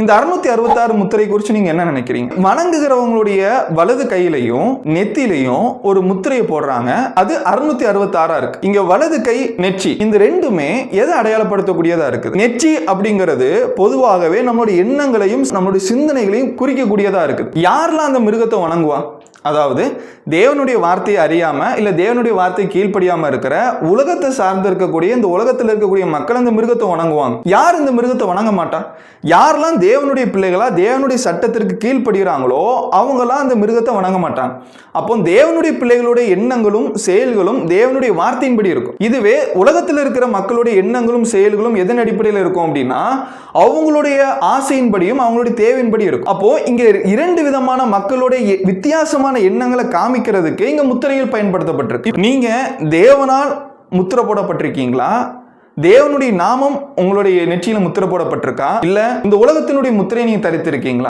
இந்த 666 முத்திரை குறித்து நீங்க என்ன நினைக்கிறீங்க? வணங்குகிறவங்களுடைய வலது கையிலையும் நெத்திலையும் ஒரு முத்திரையை போடுறாங்க. அது 666 இருக்கு. இங்க வலது கை நெற்றி இந்த ரெண்டுமே எதை அடையாளப்படுத்தக்கூடியதா இருக்குது? நெற்றி அப்படிங்கிறது பொதுவாகவே நம்மளுடைய எண்ணங்களையும் நம்மளுடைய சிந்தனைகளையும் குறிக்கக்கூடியதா இருக்குது. யாரெல்லாம் அந்த மிருகத்தை வணங்குவா? அதாவது தேவனுடைய வார்த்தையை அறியாம இல்ல தேவனுடைய வார்த்தை கீழ்ப்படியாம இருக்கிற உலகத்தை சார்ந்து இருக்கக்கூடிய இந்த உலகத்தில் இருக்கக்கூடிய மக்கள் அந்த மிருகத்தை வணங்குவாங்க. யார் இந்த மிருகத்தை வணங்க மாட்டா? யாரெல்லாம் தேவனுடைய பிள்ளைகளா தேவனுடைய சட்டத்திற்கு கீழ்ப்படுகிறாங்களோ அவங்களாம் அந்த மிருகத்தை வணங்க மாட்டாங்க. அப்போ தேவனுடைய பிள்ளைகளுடைய எண்ணங்களும் செயல்களும் தேவனுடைய வார்த்தையின்படி இருக்கும். இதுவே உலகத்தில் இருக்கிற மக்களுடைய எண்ணங்களும் செயல்களும் எதன் அடிப்படையில் இருக்கும் அப்படின்னா அவங்களுடைய ஆசையின்படியும் அவங்களுடைய தேவையின்படி இருக்கும். அப்போ இங்க இரண்டு விதமான மக்களுடைய வித்தியாசமான எண்ணங்களை காமிக்கிறதுக்கு இங்க முத்திரைகள் பயன்படுத்தப்பட்டிருக்கு. நீங்க தேவனால் முத்திரை போடப்பட்டிருக்கீங்களா? தேவனுடைய நாமம் உங்களுடைய நெற்றியில முத்திரை போடப்பட்டிருக்கா? இல்ல இந்த உலகத்தினுடைய முத்திரையை நீங்க தரித்திருக்கீங்களா?